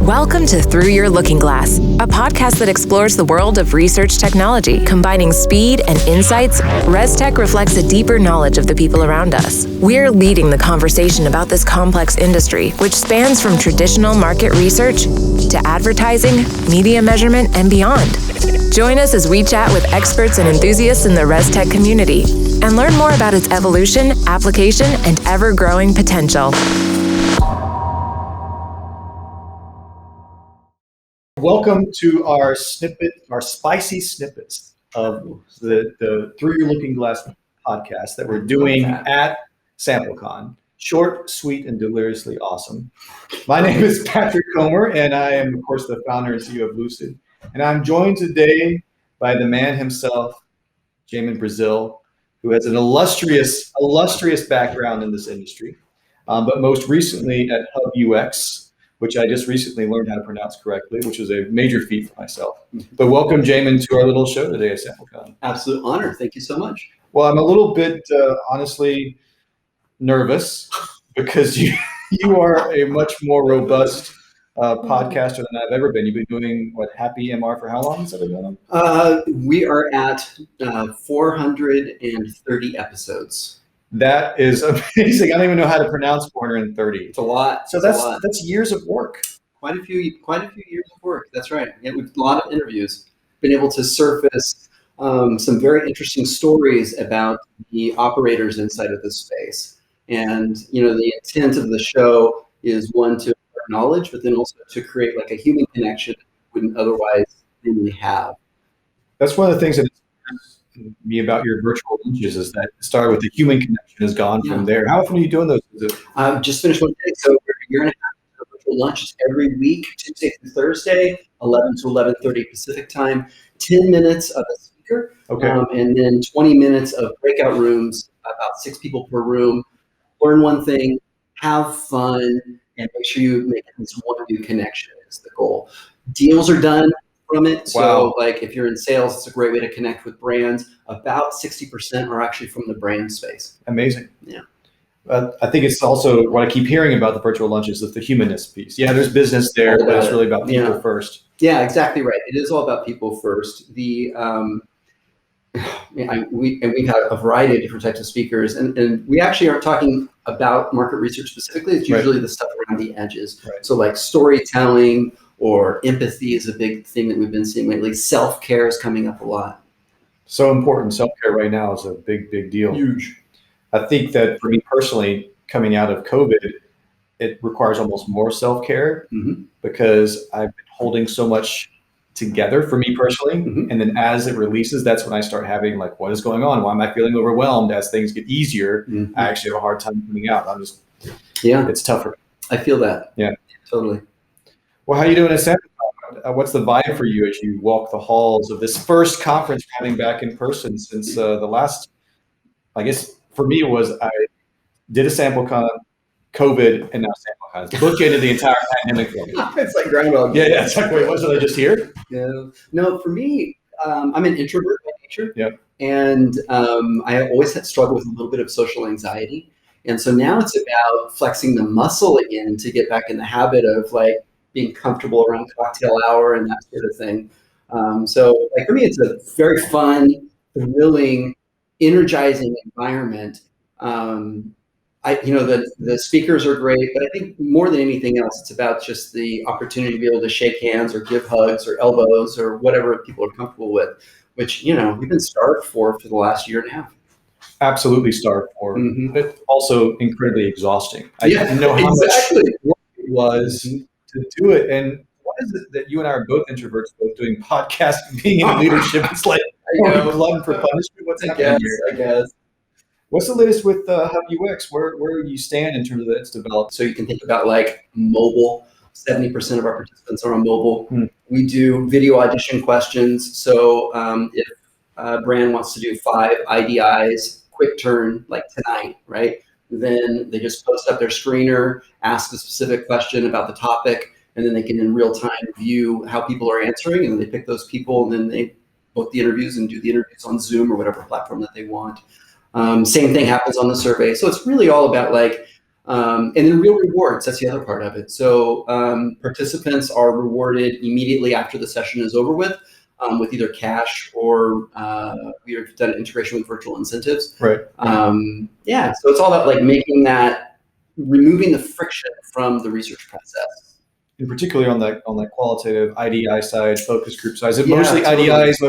Welcome to Through Your Looking Glass, a podcast that explores the world of research technology. Combining speed and insights, ResTech reflects a deeper knowledge of the people around us. We're leading the conversation about this complex industry, which spans from traditional market research to advertising, media measurement, and beyond. Join us as we chat with experts and enthusiasts in the ResTech community and learn more about its evolution, application, and ever-growing potential. Welcome to our spicy snippets of the Through Your Looking Glass podcast that we're doing at SampleCon. Short, sweet, and deliriously awesome. My name is Patrick Comer, and I am, of course, the founder and CEO of Lucid. And I'm joined today by the man himself, Jamin, who has an illustrious background in this industry, but most recently at Hub UX, which I just recently learned how to pronounce correctly, which was a major feat for myself. But welcome, Jamin, to our little show today at SampleCon. Absolute honor. Thank you so much. Well, I'm a little bit, honestly, nervous because you are a much more robust podcaster than I've ever been. You've been doing, Happy MR for how long has that been going on? We are at 430 episodes. That is amazing. I don't even know how to pronounce 430. It's a lot. So that's years of work. Quite a few years of work. That's right. Yeah, with a lot of interviews, been able to surface some very interesting stories about the operators inside of this space. And the intent of the show is one to impart knowledge, but then also to create like a human connection we wouldn't otherwise really have. That's one of the things that me about your virtual lunches is that it started with the human connection has gone from there. How often are you doing those? I've just finished one day, so we're a year and a half of virtual lunches every week, Tuesday through Thursday, 11 to 11:30 Pacific time, 10 minutes of a speaker, and then 20 minutes of breakout rooms, about 6 people per room. Learn one thing, have fun, and make sure you make at least one new connection is the goal. Deals are done from it. So like if you're in sales, it's a great way to connect with brands. About 60% are actually from the brand space. Amazing. Yeah. I think it's also what I keep hearing about the virtual lunches is the humanist piece. Yeah, there's business there, but it's really about people first. Yeah, exactly right. It is all about people first. We've had a variety of different types of speakers, and we actually aren't talking about market research specifically. It's usually the stuff around the edges. Right. So like storytelling, or empathy is a big thing that we've been seeing lately. Self-care is coming up a lot. So important. Self-care right now is a big, big deal. Huge. I think that for me personally, coming out of COVID, it requires almost more self-care because I've been holding so much together for me personally. And then as it releases, that's when I start having like, what is going on? Why am I feeling overwhelmed? As things get easier, I actually have a hard time coming out. It's tougher. I feel that. Yeah, totally. Well, how are you doing at SampleCon? What's the vibe for you as you walk the halls of this first conference coming back in person since the last, I guess for me it was I did a SampleCon, COVID, and now SampleCon. It's bookended the entire pandemic for me. It's like Groundhog. Yeah, it's like, wait, wasn't I just here? Yeah. No, for me, I'm an introvert by nature. Yep. And I always had struggled with a little bit of social anxiety. And so now it's about flexing the muscle again to get back in the habit of like being comfortable around cocktail hour and that sort of thing. So like for me, it's a very fun, thrilling, energizing environment. The speakers are great, but I think more than anything else, it's about just the opportunity to be able to shake hands or give hugs or elbows or whatever people are comfortable with, which, we've been starved for the last year and a half. Absolutely starved for, but also incredibly exhausting. I didn't know how much work it was to do it. And what is it that you and I are both introverts, both doing podcasting, being in leadership? It's like glutton for punishment. What's happening here? I guess. What's the latest with Hub UX? Where do you stand in terms of that it's developed? So you can think about like mobile. 70% of our participants are on mobile. We do video audition questions. So if a brand wants to do 5 IDIs, quick turn, like tonight, right? Then they just post up their screener, ask a specific question about the topic, and then they can in real time view how people are answering, and then they pick those people, and then they book the interviews and do the interviews on Zoom or whatever platform that they want. Same thing happens on the survey. So it's really all about like And then real rewards, that's the other part of it. So participants are rewarded immediately after the session is over with either cash or we have done an integration with virtual incentives. Right. Yeah, so it's all about like removing the friction from the research process. And particularly on that qualitative IDI side, focus group side. Is it Yeah, mostly totally. IDIs?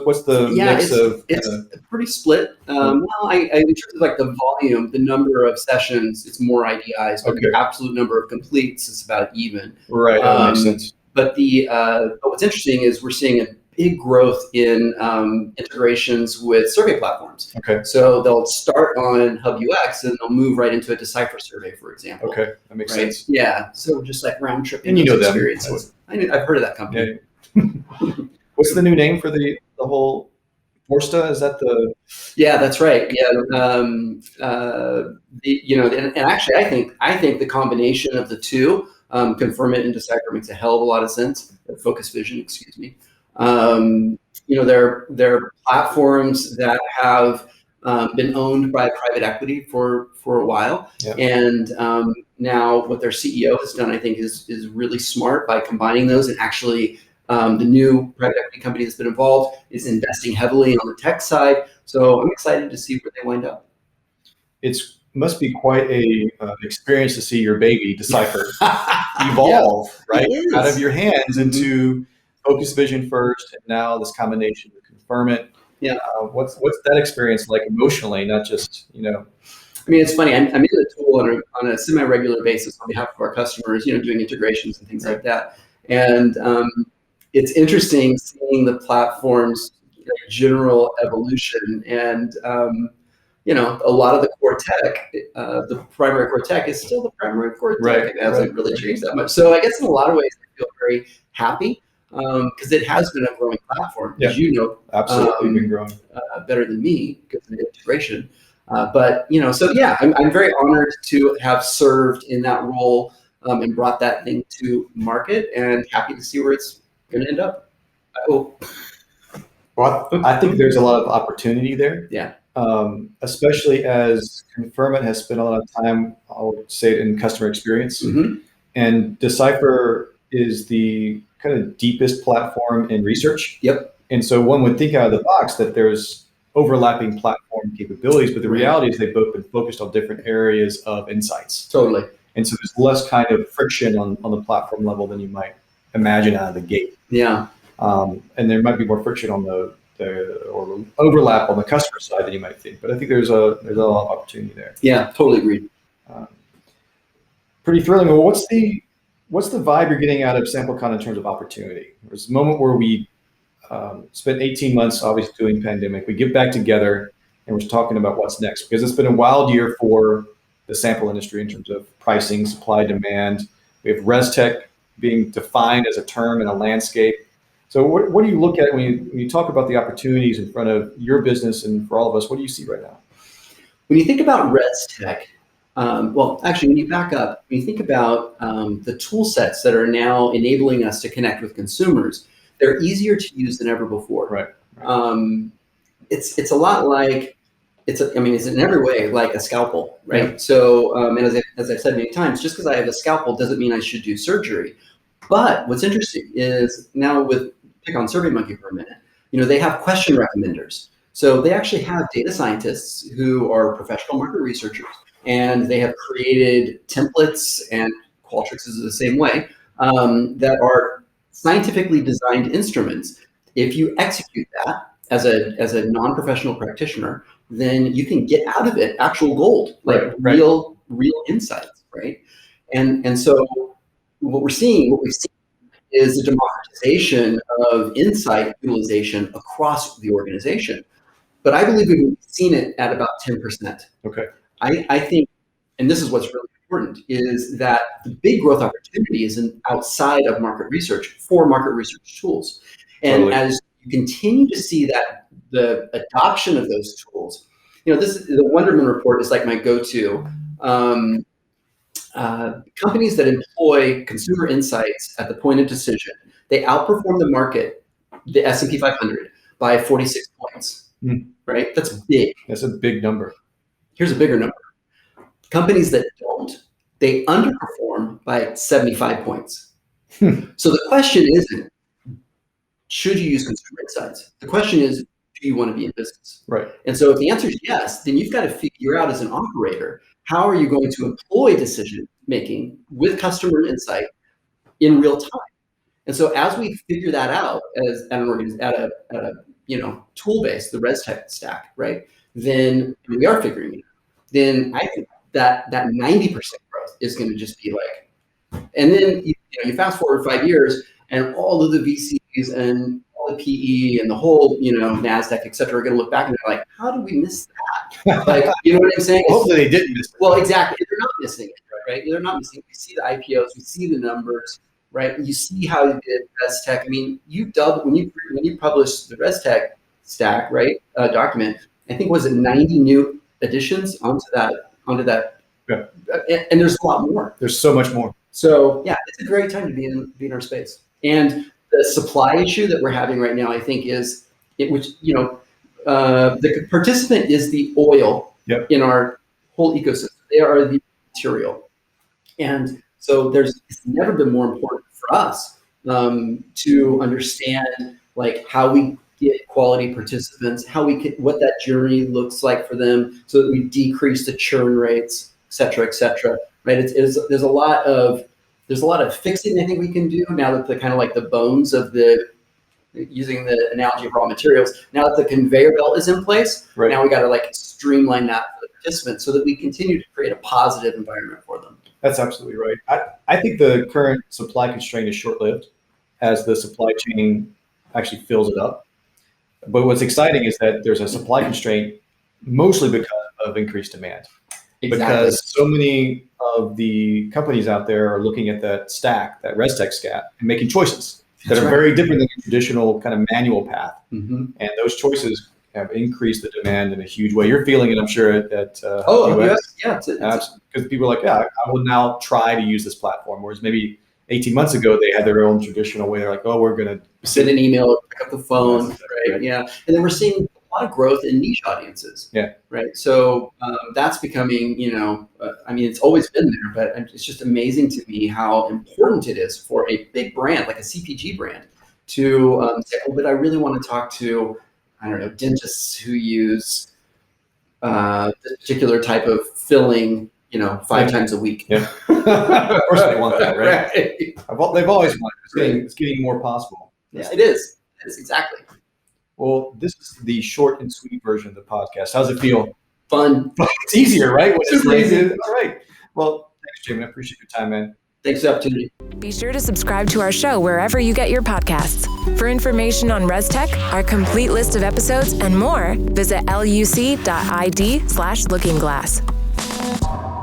What's the mix of? It's pretty split. Well, in terms of like the volume, the number of sessions, it's more IDIs, but the absolute number of completes is about even. Right, that makes sense. But but what's interesting is we're seeing a big growth in integrations with survey platforms. Okay. So they'll start on Hub UX and they'll move right into a Decipher survey, for example. Okay, that makes sense. Yeah. So just like round tripping. And you know them. Experiences. I've heard of that company. Yeah. What's the new name for the whole Forsta? Is that the? Yeah, that's right. Yeah. And actually, I think the combination of the two, Confirm It and Decipher, makes a hell of a lot of sense. Or Focus Vision, excuse me. They're platforms that have been owned by private equity for a while, and now what their CEO has done, I think, is really smart by combining those. And actually, the new private equity company that's been involved is investing heavily on the tech side. So I'm excited to see where they wind up. It must be quite a experience to see your baby Decipher evolve right out of your hands into Focus Vision first, and now this combination of Confirm It. Yeah. What's that experience like emotionally? Not just I mean, it's funny. I'm in the tool on a semi-regular basis on behalf of our customers. Doing integrations and things like that. And it's interesting seeing the platform's general evolution. And a lot of the core tech, the primary core tech, is still the primary core tech. It hasn't really changed that much. So I guess in a lot of ways, I feel very happy. Because it has been a growing platform, as you know, absolutely been growing better than me because of the integration. I'm very honored to have served in that role and brought that thing to market, and happy to see where it's going to end up. I hope. Well, I think there's a lot of opportunity there. Yeah. Especially as Confirm It has spent a lot of time, I'll say it, in customer experience, and Decipher is the kind of deepest platform in research. Yep. And so one would think out of the box that there's overlapping platform capabilities, but the reality is they've both been focused on different areas of insights. Totally. And so there's less kind of friction on the platform level than you might imagine out of the gate. Yeah. And there might be more friction on the or overlap on the customer side than you might think. But I think there's a lot of opportunity there. Yeah, totally agreed. Pretty thrilling. Well, what's the vibe you're getting out of SampleCon in terms of opportunity? There's a moment where we spent 18 months, obviously, doing pandemic. We get back together and we're talking about what's next, because it's been a wild year for the sample industry in terms of pricing, supply, demand. We have ResTech being defined as a term in a landscape. So what do you look at when you talk about the opportunities in front of your business and for all of us? What do you see right now? When you think about ResTech, when you back up, when you think about the tool sets that are now enabling us to connect with consumers, they're easier to use than ever before. Right. It's a lot like, it's in every way like a scalpel, right? Yeah. So, and as I've said many times, just because I have a scalpel doesn't mean I should do surgery. But what's interesting is now pick on SurveyMonkey for a minute, they have question recommenders. So they actually have data scientists who are professional market researchers, and they have created templates, and Qualtrics is the same way, that are scientifically designed instruments. If you execute that as a non-professional practitioner, then you can get out of it actual gold, like real insights, right? And so what we've seen is the democratization of insight utilization across the organization. But I believe we've seen it at about 10%. Okay. I think, and this is what's really important, is that the big growth opportunity is outside of market research for market research tools. And as you continue to see that the adoption of those tools, the Wonderman report is like my go-to. Companies that employ consumer insights at the point of decision, they outperform the market, the S&P 500, by 46 points. Right? That's big. That's a big number. Here's a bigger number. Companies that don't, they underperform by 75 points. So the question isn't, should you use consumer insights? The question is, do you want to be in business? Right. And so if the answer is yes, then you've got to figure out as an operator, how are you going to employ decision making with customer insight in real time? And so as we figure that out as at an organization, at a tool base, the ResTech stack, right? Then we are figuring it out. Then I think that 90% growth is going to just be like, and then you fast forward 5 years, and all of the VCs and all the PE and the whole NASDAQ, et cetera, are going to look back and they're like, how did we miss that? Like, you know what I'm saying? Well, hopefully they didn't miss it. Well, exactly. They're not missing it, right? They're not missing it. We see the IPOs, we see the numbers, right? You see how you did ResTech. I mean, you doubled when you published the ResTech stack, right? Document. I think was it 90 new additions onto that. Yeah. And there's a lot more. There's so much more. So yeah, it's a great time to be in our space. And the supply issue that we're having right now, I think, is the participant is the oil in our whole ecosystem. They are the material, and so it's never been more important for us to understand like how we get quality participants, what that journey looks like for them, so that we decrease the churn rates, et cetera, right? There's a lot of fixing I think we can do now that the kind of like the bones of using the analogy of raw materials, now that the conveyor belt is in place, right. Now we got to like streamline that for the participants so that we continue to create a positive environment for them. That's absolutely right. I think the current supply constraint is short-lived as the supply chain actually fills it up. But what's exciting is that there's a supply constraint mostly because of increased demand. Exactly. Because so many of the companies out there are looking at that stack, that ResTech stack, and making choices that are very different than the traditional kind of manual path. Mm-hmm. And those choices have increased the demand in a huge way. You're feeling it, I'm sure, at US. Yeah. Because people are like, yeah, I will now try to use this platform. Whereas maybe 18 months ago, they had their own traditional way. They're like, oh, we're going to send an email, pick up the phone, right? Yeah. And then we're seeing a lot of growth in niche audiences. Yeah. Right. So that's becoming, it's always been there, but it's just amazing to me how important it is for a big brand, like a CPG brand, to say, oh, but I really want to talk to, I don't know, dentists who use this particular type of filling, 5 times a week. Yeah. Of course they want that, right? They've always wanted it. It's getting more possible. Yeah, it is. Exactly. Well, this is the short and sweet version of the podcast. How's it feel? Fun. It's easier, right? Super easy. All right. Well, thanks, Jamin. I appreciate your time, man. Thanks for the opportunity. Be sure to subscribe to our show wherever you get your podcasts. For information on ResTech, our complete list of episodes, and more, visit luc.id/lookingglass.